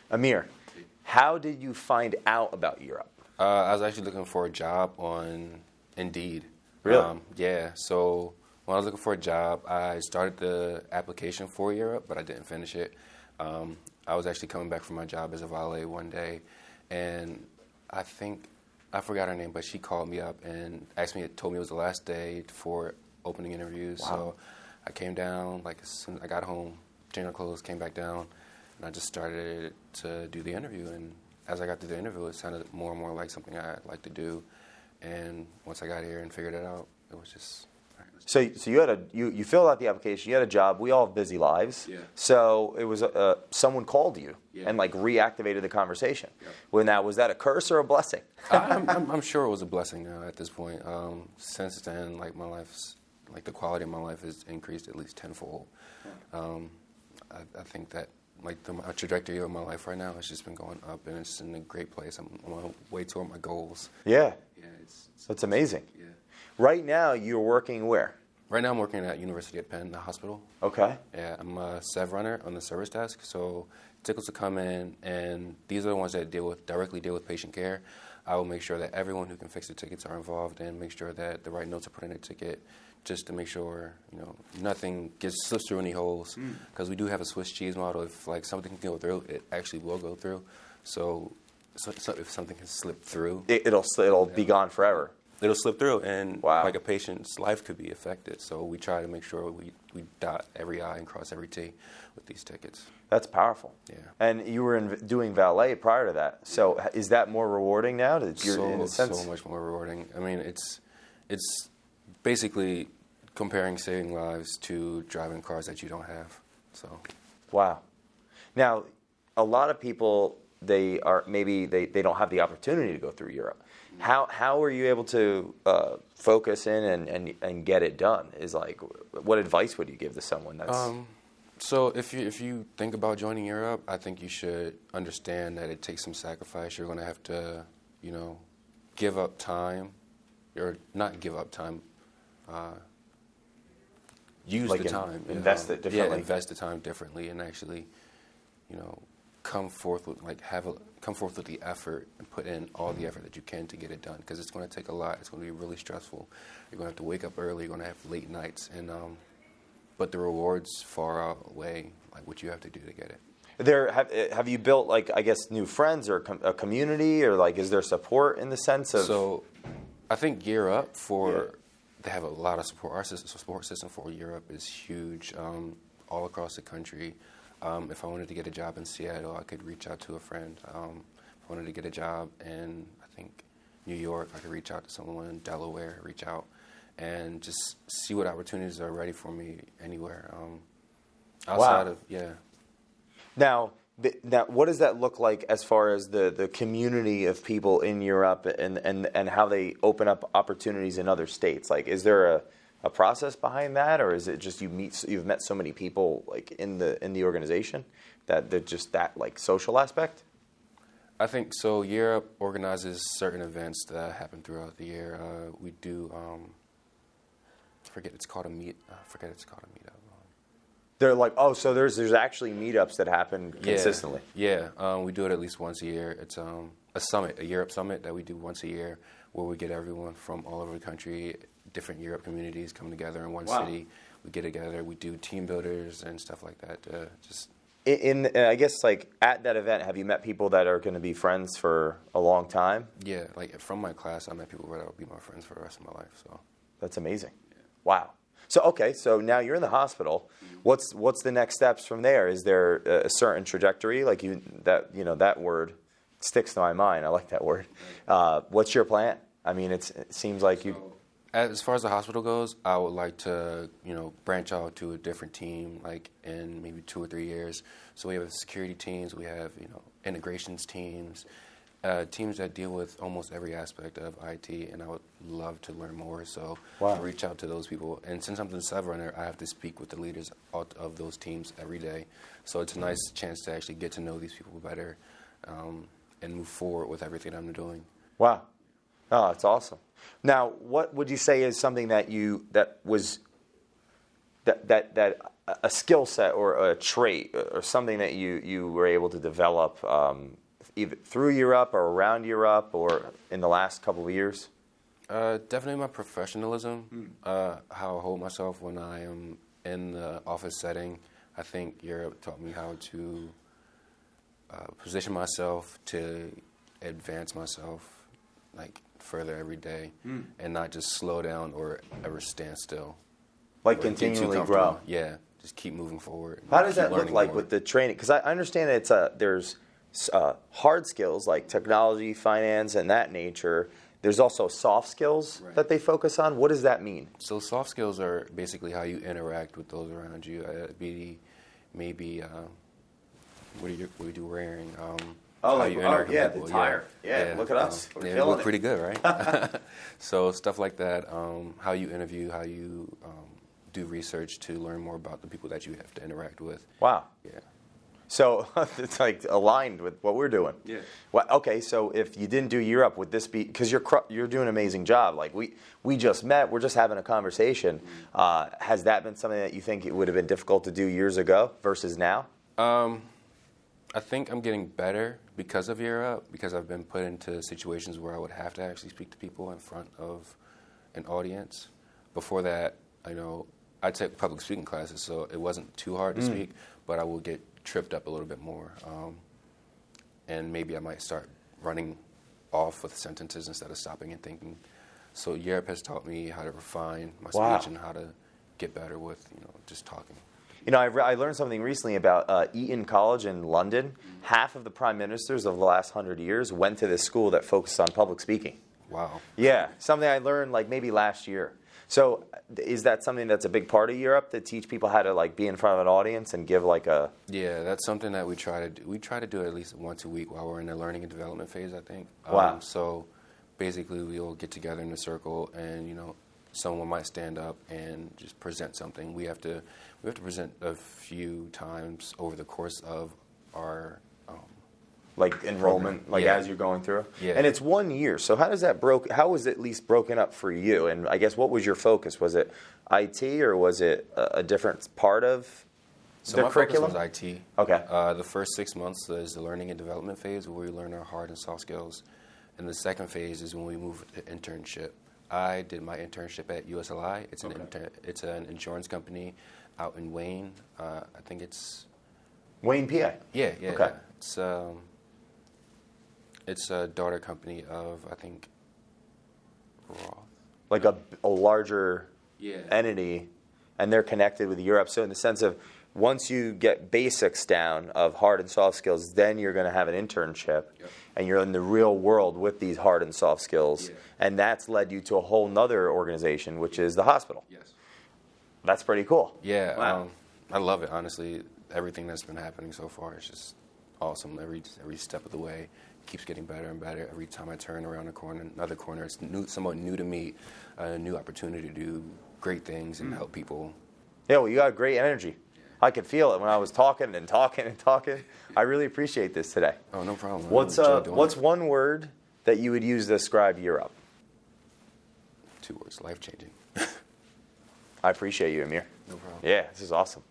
Amir, how did you find out about Europe? I was actually looking for a job on Indeed. Really? Yeah. So when I was looking for a job, I started the application for Europe, but I didn't finish it. I was actually coming back from my job as a valet one day, and I forgot her name, but she called me up and told me it was the last day for opening interviews. Wow. So I came down, like as soon as I got home, changed my clothes, came back down, and I just started to do the interview. And as I got through the interview, it sounded more and more like something I'd like to do. And once I got here and figured it out, it was just... So you filled out the application. You had a job. We all have busy lives. Yeah. So it was someone called you and Yeah. reactivated the conversation. Yep. Was that a curse or a blessing? I'm sure it was a blessing now at this point. Since then, the quality of my life has increased at least tenfold. I think that the trajectory of my life right now has just been going up, and it's in a great place. I'm on my way toward my goals. Yeah. Yeah, That's amazing. Yeah. Right now, you're working where? Right now, I'm working at University at Penn, the hospital. Okay. Yeah, I'm a SEV runner on the service desk. So tickets will come in, and these are the ones that directly deal with patient care. I will make sure that everyone who can fix the tickets are involved, and make sure that the right notes are put in the ticket, just to make sure nothing slips through any holes. Because we do have a Swiss cheese model. If something can go through, it actually will go through. So if something can slip through, It'll be gone forever. it'll slip through, and Wow. a patient's life could be affected. So we try to make sure we dot every I and cross every T with these tickets. That's powerful. Yeah. And you were doing valet prior to that. So is that more rewarding now? That you're, in a sense? So much more rewarding. I mean, it's basically comparing saving lives to driving cars that you don't have. So. Wow. Now, a lot of people, they don't have the opportunity to go through Europe. How are you able to focus in and get it done? What advice would you give to someone that's... So if you think about joining Europe, I think you should understand that it takes some sacrifice. You're going to have to, give up time, or not give up time. Use the time. Invest it differently. Yeah, invest the time differently, and actually, come forth with the effort and put in all the effort that you can to get it done. Because it's going to take a lot. It's going to be really stressful. You're going to have to wake up early. You're going to have late nights, and but the rewards far outweigh what you have to do to get it. Have you built new friends or a community, or is there support in the sense of? So, I think Gear Up they have a lot of support. Our support system for Europe is huge, all across the country. If I wanted to get a job in Seattle, I could reach out to a friend. If I wanted to get a job in, I think, New York, I could reach out to someone in Delaware, reach out, and just see what opportunities are ready for me anywhere. Outside of, yeah. Now, what does that look like as far as the community of people in Europe and how they open up opportunities in other states? Is there a process behind that, or is it just you've met so many people in the organization that social aspect? I think so. Europe organizes certain events that happen throughout the year. We do. I forget it's called a meetup. They're so there's actually meetups that happen consistently. Yeah, we do it at least once a year. It's a summit, a Europe summit that we do once a year, where we get everyone from all over the country, different Europe communities come together in one city. We get together, we do team builders and stuff like that. I guess at that event, have you met people that are going to be friends for a long time? Yeah, from my class, I met people that will be my friends for the rest of my life. So that's amazing. Yeah. Wow. So now you're in the hospital. What's the next steps from there? Is there a certain trajectory? That word sticks to my mind. I like that word. What's your plan? I mean, it seems like you. As far as the hospital goes, I would like to, branch out to a different team, in maybe 2 or 3 years. So we have security teams, we have, integrations teams, teams that deal with almost every aspect of IT, and I would love to learn more. So I reach out to those people. And since I'm the SEV runner, I have to speak with the leaders of those teams every day. So it's a nice chance to actually get to know these people better and move forward with everything I'm doing. Wow. Oh, that's awesome. Now, what would you say is something that that a skill set or a trait or something that you were able to develop either through Europe or around Europe or in the last couple of years? Definitely my professionalism, how I hold myself when I am in the office setting. I think Europe taught me how to position myself to advance myself like further every day and not just slow down or ever stand still. Like Or get too continually comfortable. grow. Yeah, just keep moving forward. How does keep that look learning like more. with the training? Because I understand it's there's hard skills like technology, finance, and that nature. There's also soft skills that they focus on. What does that mean? So soft skills are basically how you interact with those around you. Be maybe what are you wearing? How you interact with people. Yeah, look at us. We're Yeah, we killing look it. pretty good, right? So stuff like that. How you interview, how you do research to learn more about the people that you have to interact with. Wow. Yeah. So it's like aligned with what we're doing. Yeah. Well, okay, so if you didn't do Europe, would this be because you're doing an amazing job? Like we just met, we're just having a conversation. Has that been something that you think it would have been difficult to do years ago versus now? I think I'm getting better because of Europe, because I've been put into situations where I would have to actually speak to people in front of an audience. Before that, I took public speaking classes, so it wasn't too hard to speak, but I will get tripped up a little bit more. And maybe I might start running off with sentences instead of stopping and thinking. So Europe has taught me how to refine my speech and how to get better with, just talking. I learned something recently about Eton College in London. Half of the prime ministers of the last 100 years went to this school that focused on public speaking. Wow. Yeah, something I learned like maybe last year. So is that something that's a big part of Europe, to teach people how to like be in front of an audience and give like a... Yeah, that's something that we try to do. We try to do it at least once a week while we're in the learning and development phase, I think. Wow. So basically we'll get together in a circle and, someone might stand up and just present something. We have to present a few times over the course of our like enrollment, program. Yeah. as you're going through? Yeah. And it's 1 year, so how was it at least broken up for you? And I guess what was your focus? Was it IT or was it a different part of So the my curriculum? focus was IT. Okay. The first 6 months is the learning and development phase where we learn our hard and soft skills. And the second phase is when we move to internship. I did my internship at USLI. It's an insurance company out in Wayne. I think it's... Wayne, PA? Yeah. Okay. It's a daughter company of, I think, Roth. Like a larger Yeah. entity, and they're connected with Europe. So in the sense of once you get basics down of hard and soft skills, then you're going to have an internship, and you're in the real world with these hard and soft skills. Yeah. And that's led you to a whole nother organization, which is the hospital. Yes. That's pretty cool. Yeah. Wow. I love it, honestly. Everything that's been happening so far is just awesome. Every step of the way keeps getting better and better. Every time I turn around another corner, it's somewhat new to me, a new opportunity to do great things and help people. Yeah, well, you got great energy. I could feel it when I was talking and talking and talking. I really appreciate this today. Oh, no problem. What's one word that you would use to describe Europe? 2 words, life-changing. I appreciate you, Amir. No problem. Yeah, this is awesome.